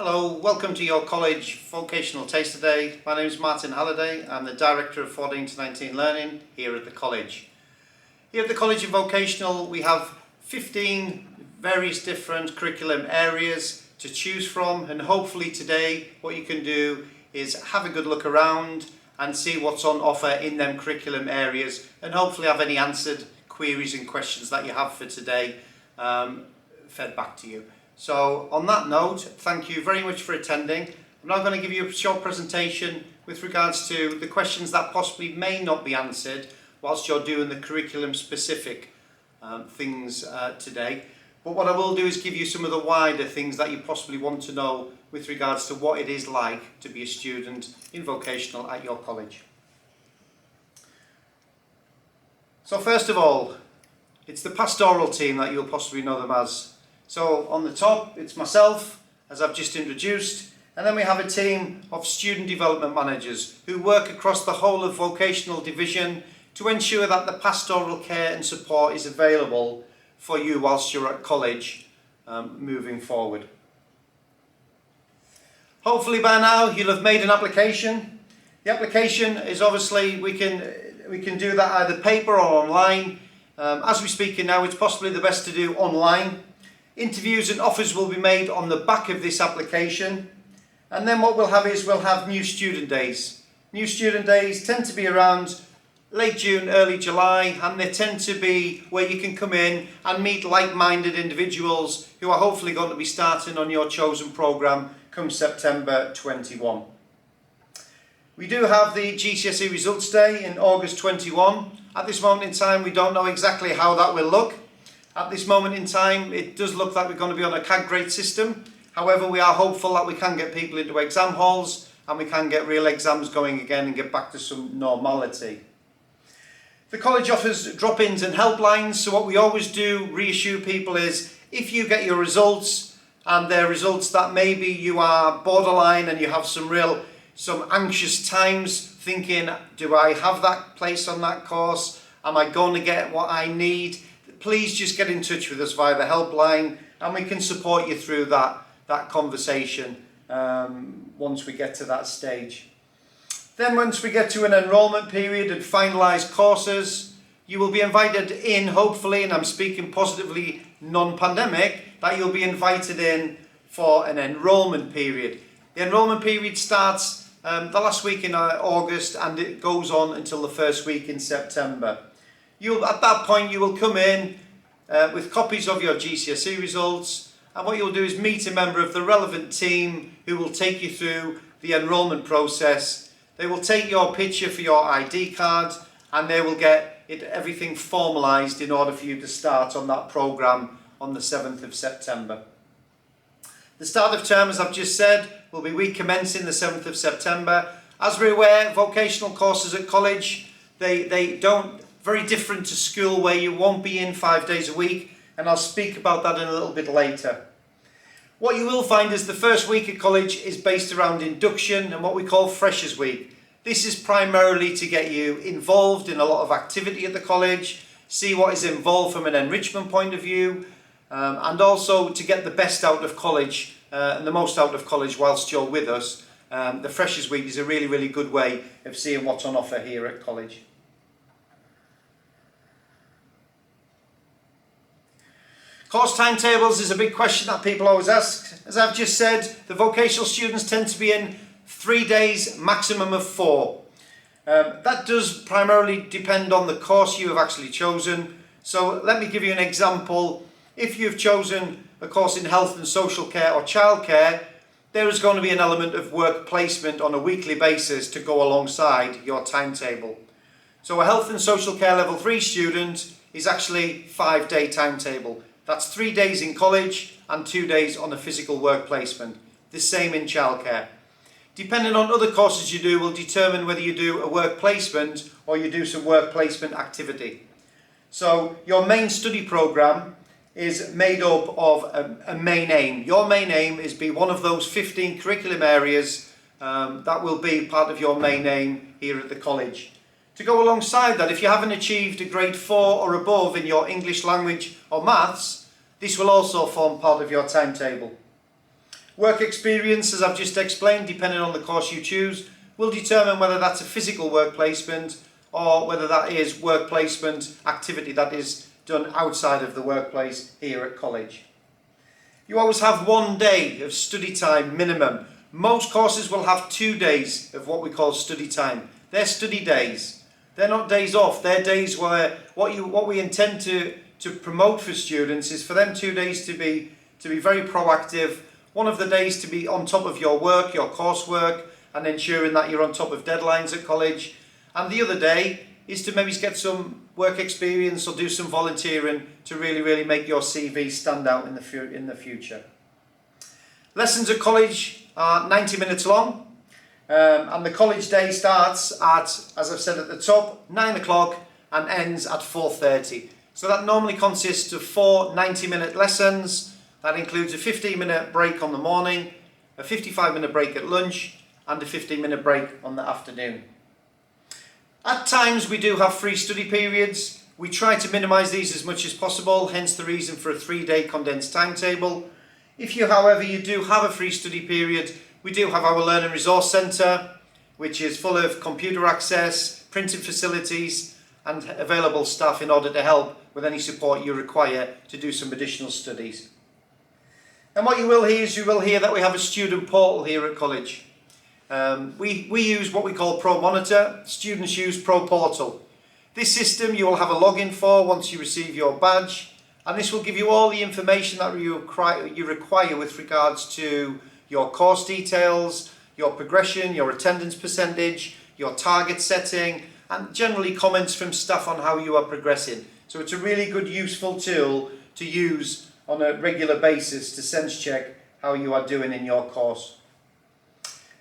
Hello, welcome to your college vocational taster day. My name is Martin Halliday. I'm the Director of 14 to 19 Learning here at the college. Here at the College of Vocational we have 15 various different curriculum areas to choose from, and hopefully today what you can do is have a good look around and see what's on offer in them curriculum areas, and hopefully have any answered queries and questions that you have for today fed back to you. So on that note, thank you very much for attending. I'm now going to give you a short presentation with regards to the questions that possibly may not be answered whilst you're doing the curriculum specific things today. But what I will do is give you some of the wider things that you possibly want to know with regards to what it is like to be a student in vocational at your college. So first of all, it's the pastoral team that you'll possibly know them as. So on the top, it's myself, as I've just introduced, and then we have a team of student development managers who work across the whole of vocational division to ensure that the pastoral care and support is available for you whilst you're at college moving forward. Hopefully by now you'll have made an application. The application is obviously, we can do that either paper or online. As we're speaking now, it's possibly the best to do online. Interviews and offers will be made on the back of this application, and then what we'll have is we'll have new student days. New student days tend to be around late June, early July, and they tend to be where you can come in and meet like-minded individuals who are hopefully going to be starting on your chosen programme come September 21. We do have the GCSE results day in August 21. At this moment in time we don't know exactly how that will look. At this moment in time, it does look like we're going to be on a CAD grade system. However, we are hopeful that we can get people into exam halls and we can get real exams going again and get back to some normality. The college offers drop-ins and helplines, so what we always do reassure people is if you get your results and they're results that maybe you are borderline and you have some anxious times thinking, do I have that place on that course? Am I going to get what I need? Please just get in touch with us via the helpline and we can support you through that conversation once we get to that stage. Then once we get to an enrolment period and finalise courses, you will be invited in, hopefully, and I'm speaking positively non-pandemic, that you'll be invited in for an enrolment period. The enrolment period starts the last week in August and it goes on until the first week in September. At that point you will come in with copies of your GCSE results, and what you'll do is meet a member of the relevant team who will take you through the enrolment process. They will take your picture for your ID card and they will get everything formalised in order for you to start on that programme on the 7th of September. The start of term, as I've just said, will be week commencing the 7th of September. As we're aware, vocational courses at college, they don't very different to school where you won't be in 5 days a week, and I'll speak about that in a little bit later. What you will find is the first week at college is based around induction and what we call Freshers Week. This is primarily to get you involved in a lot of activity at the college, see what is involved from an enrichment point of view, and also to get the best out of college and the most out of college whilst you're with us. The Freshers Week is a really good way of seeing what's on offer here at college. Course timetables is a big question that people always ask. As I've just said, the vocational students tend to be in 3 days, maximum of 4. That does primarily depend on the course you have actually chosen. So let me give you an example. If you've chosen a course in health and social care or childcare, there is going to be an element of work placement on a weekly basis to go alongside your timetable. So a health and social care level 3 student is actually 5-day timetable. That's 3 days in college and 2 days on a physical work placement. The same in childcare. Depending on other courses you do will determine whether you do a work placement or you do some work placement activity. So your main study programme is made up of a main aim. Your main aim is be one of those 15 curriculum areas that will be part of your main aim here at the college. To go alongside that, if you haven't achieved a grade 4 or above in your English language or maths, this will also form part of your timetable. Work experience, as I've just explained, depending on the course you choose, will determine whether that's a physical work placement or whether that is work placement activity that is done outside of the workplace here at college. You always have 1 day of study time minimum. Most courses will have 2 days of what we call study time. They're study days. They're not days off. They're days where what we intend to promote for students is for them 2 days to be very proactive. One of the days to be on top of your work, your coursework, and ensuring that you're on top of deadlines at college. And the other day is to maybe get some work experience or do some volunteering to really make your CV stand out in the future. Lessons at college are 90 minutes long, and the college day starts at, as I've said at the top, 9 o'clock and ends at 4:30. So that normally consists of 4 90-minute lessons. That includes a 15-minute break on the morning, a 55-minute break at lunch, and a 15-minute break on the afternoon. At times we do have free study periods. We try to minimise these as much as possible, hence the reason for a 3-day condensed timetable. If you, however, you do have a free study period, we do have our Learning Resource Centre, which is full of computer access, printing facilities and available staff in order to help with any support you require to do some additional studies. And what you will hear that we have a student portal here at college. We use what we call Pro Monitor. Students use Pro Portal. This system you will have a login for once you receive your badge, and this will give you all the information that you require with regards to your course details, your progression, your attendance percentage, your target setting, and generally comments from staff on how you are progressing. So it's a really good, useful tool to use on a regular basis to sense check how you are doing in your course.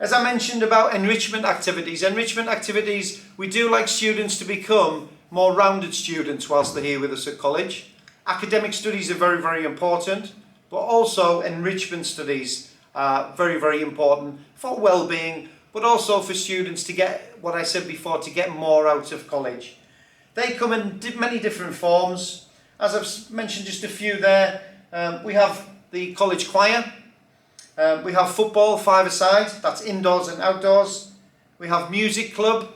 As I mentioned about enrichment activities, we do like students to become more rounded students whilst they're here with us at college. Academic studies are very important, but also enrichment studies are very important for well-being, but also for students to get, what I said before, to get more out of college. They come in many different forms. As I've mentioned just a few there, we have the college choir. We have football 5-a-side, that's indoors and outdoors. We have music club.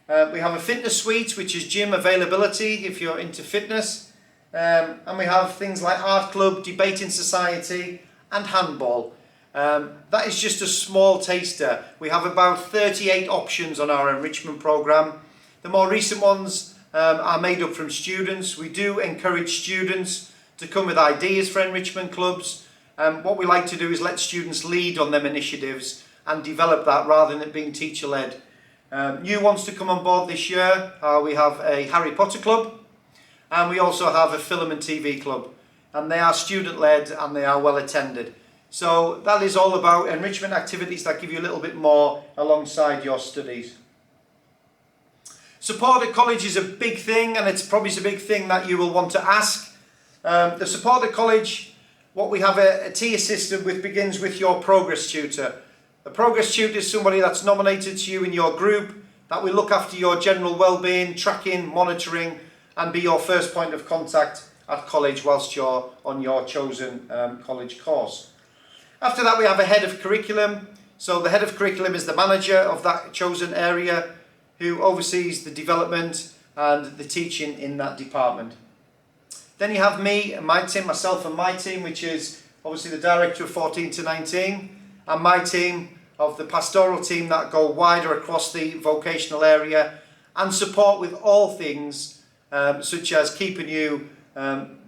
We have a fitness suite, which is gym availability if you're into fitness. And we have things like art club, debating society and handball. That is just a small taster. We have about 38 options on our enrichment programme. The more recent ones are made up from students. We do encourage students to come with ideas for enrichment clubs. What we like to do is let students lead on them initiatives and develop that rather than it being teacher-led. New ones to come on board this year, we have a Harry Potter club, and we also have a film and TV club, and they are student-led and they are well attended. So that is all about enrichment activities that give you a little bit more alongside your studies. Support at college is a big thing, and it's probably a big thing that you will want to ask. The support at college, what we have a tier system which begins with your progress tutor. A progress tutor is somebody that's nominated to you in your group that will look after your general well-being, tracking, monitoring, and be your first point of contact at college whilst you're on your chosen college course. After that, we have a head of curriculum. So the head of curriculum is the manager of that chosen area who oversees the development and the teaching in that department. Then you have me and my team, myself and my team, which is obviously the director of 14 to 19, and my team of the pastoral team that go wider across the vocational area and support with all things such as keeping you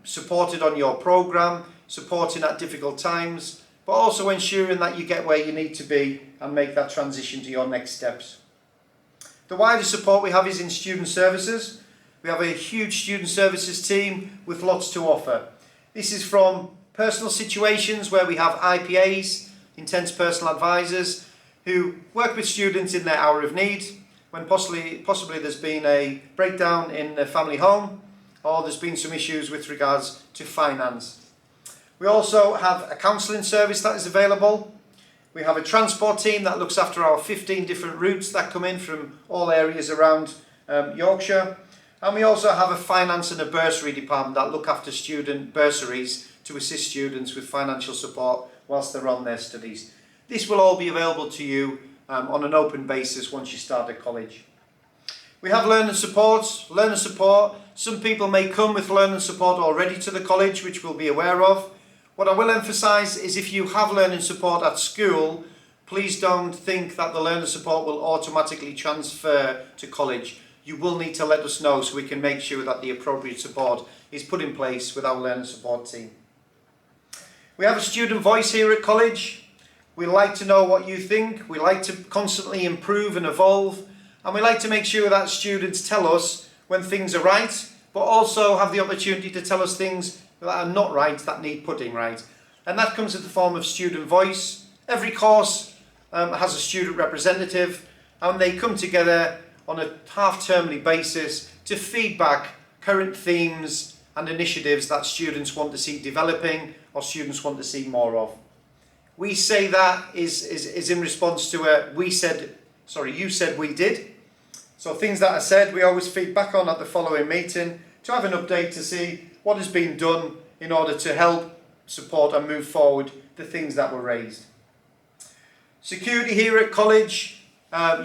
supported on your programme, supporting at difficult times, but also ensuring that you get where you need to be and make that transition to your next steps. The wider support we have is in student services. We have a huge student services team with lots to offer. This is from personal situations where we have IPAs, intense personal advisors, who work with students in their hour of need, when possibly there's been a breakdown in the family home, or there's been some issues with regards to finance. We also have a counselling service that is available. We have a transport team that looks after our 15 different routes that come in from all areas around Yorkshire. And we also have a finance and a bursary department that look after student bursaries to assist students with financial support whilst they're on their studies. This will all be available to you on an open basis once you start at college. We have learner support. Learner support, some people may come with learner support already to the college, which we'll be aware of. What I will emphasise is if you have learning support at school, please don't think that the learner support will automatically transfer to college. You will need to let us know so we can make sure that the appropriate support is put in place with our learner support team. We have a student voice here at college. We like to know what you think. We like to constantly improve and evolve. And we like to make sure that students tell us when things are right, but also have the opportunity to tell us things that are not right, that need putting right. And that comes in the form of student voice. Every course has a student representative, and they come together on a half-termly basis to feedback current themes and initiatives that students want to see developing or students want to see more of. We say that is in response to a you said, we did. So things that are said, we always feed back on at the following meeting to have an update to see what has been done in order to help, support and move forward the things that were raised. Security here at college,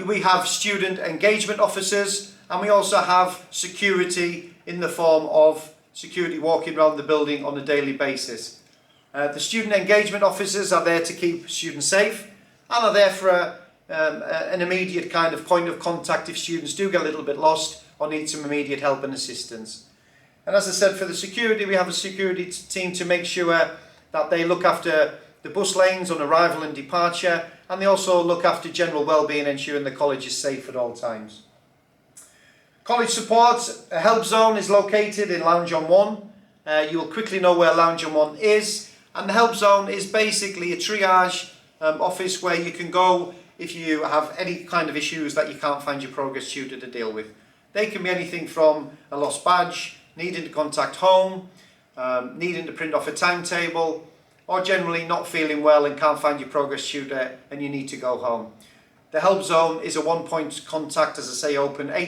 we have student engagement officers, and we also have security in the form of security walking around the building on a daily basis. The student engagement officers are there to keep students safe and are there for an immediate kind of point of contact if students do get a little bit lost or need some immediate help and assistance. And as I said, for the security, we have a security team to make sure that they look after the bus lanes on arrival and departure, and they also look after general well-being, ensuring the college is safe at all times. College support, a help zone is located in Lounge on 1. You will quickly know where Lounge on 1 is, and the help zone is basically a triage office where you can go if you have any kind of issues that you can't find your progress tutor to deal with. They can be anything from a lost badge, needing to contact home, needing to print off a timetable, or generally not feeling well and can't find your progress tutor and you need to go home. The help zone is a one-point contact, as I say, open 9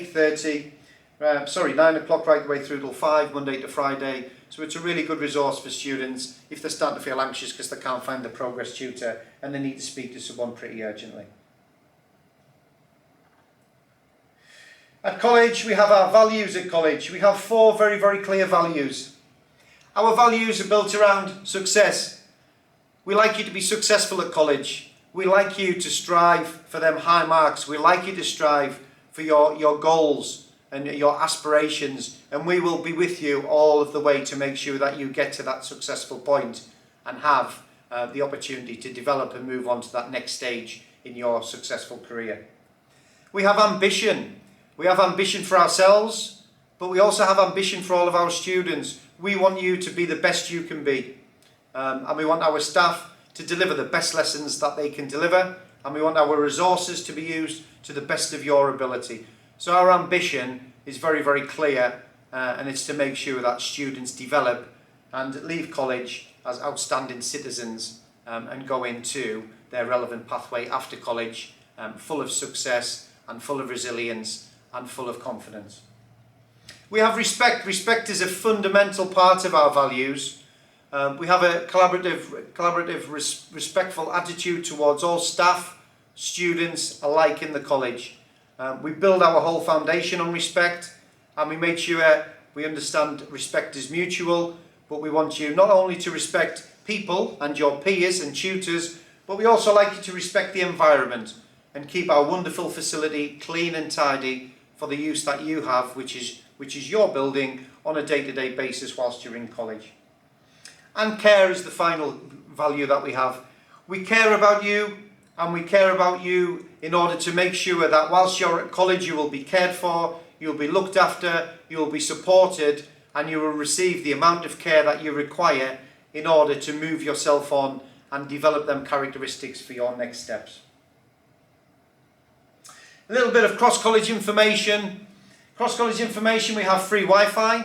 o'clock right the way through till 5, Monday to Friday. So it's a really good resource for students if they're starting to feel anxious because they can't find the progress tutor and they need to speak to someone pretty urgently. At college, we have our values at college. We have 4 very, very clear values. Our values are built around success. We like you to be successful at college. We like you to strive for them high marks. We like you to strive for your goals and your aspirations, and we will be with you all of the way to make sure that you get to that successful point and have the opportunity to develop and move on to that next stage in your successful career. We have ambition. We have ambition for ourselves, but we also have ambition for all of our students. We want you to be the best you can be, and we want our staff to deliver the best lessons that they can deliver, and we want our resources to be used to the best of your ability. So our ambition is very, very clear, and it's to make sure that students develop and leave college as outstanding citizens and go into their relevant pathway after college, full of success and full of resilience and full of confidence. We have respect. Respect is a fundamental part of our values. We have a collaborative, respectful attitude towards all staff, students alike in the college. We build our whole foundation on respect, and we make sure we understand respect is mutual, but we want you not only to respect people and your peers and tutors, but we also like you to respect the environment and keep our wonderful facility clean and tidy for the use that you have, which is your building on a day-to-day basis whilst you're in college. And care is the final value that we have. We care about you, and we care about you in order to make sure that whilst you're at college you will be cared for, you'll be looked after, you'll be supported, and you will receive the amount of care that you require in order to move yourself on and develop them characteristics for your next steps. A little bit of cross-college information. Cross-college information, we have free Wi-Fi.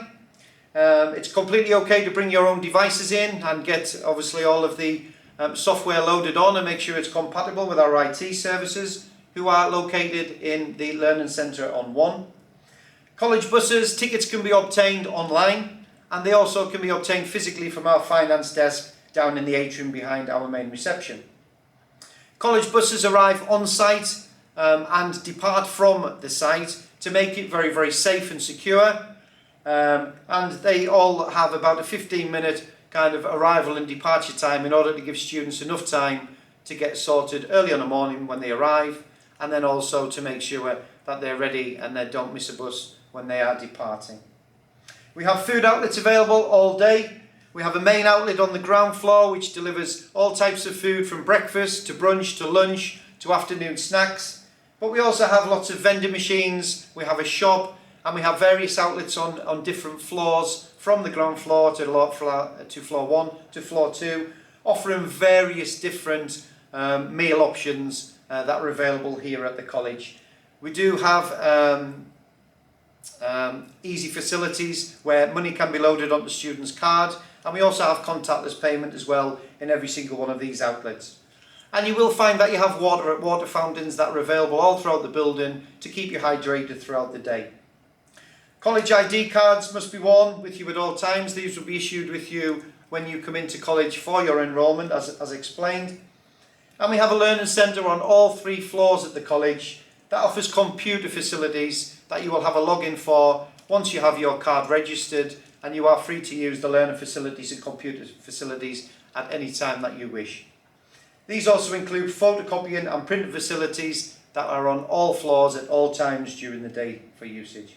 It's completely okay to bring your own devices in and get obviously all of the software loaded on and make sure it's compatible with our IT services who are located in the Learning Centre on 1. College buses, tickets can be obtained online, and they also can be obtained physically from our finance desk down in the atrium behind our main reception. College buses arrive on site and depart from the site to make it very, very safe and secure. And they all have about a 15-minute kind of arrival and departure time in order to give students enough time to get sorted early in the morning when they arrive, and then also to make sure that they're ready and they don't miss a bus when they are departing. We have food outlets available all day. We have a main outlet on the ground floor which delivers all types of food from breakfast to brunch to lunch to afternoon snacks. But we also have lots of vending machines, we have a shop, and we have various outlets on different floors, from the ground floor to floor 1 to floor 2, offering various different meal options that are available here at the college. We do have easy facilities where money can be loaded onto the student's card, and we also have contactless payment as well in every single one of these outlets. And you will find that you have water fountains that are available all throughout the building to keep you hydrated throughout the day. College ID cards must be worn with you at all times. These will be issued with you when you come into college for your enrolment, as explained. And we have a learning centre on all 3 floors at the college that offers computer facilities that you will have a login for once you have your card registered, and you are free to use the learning facilities and computer facilities at any time that you wish. These also include photocopying and printing facilities that are on all floors at all times during the day for usage.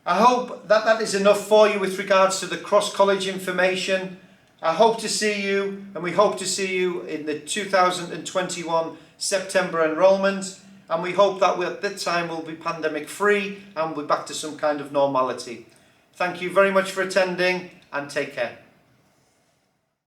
I hope that is enough for you with regards to the cross-college information. I hope to see you, and we hope to see you in the 2021 September enrolment, and we hope that at that time we'll be pandemic free and we'll be back to some kind of normality. Thank you very much for attending, and take care.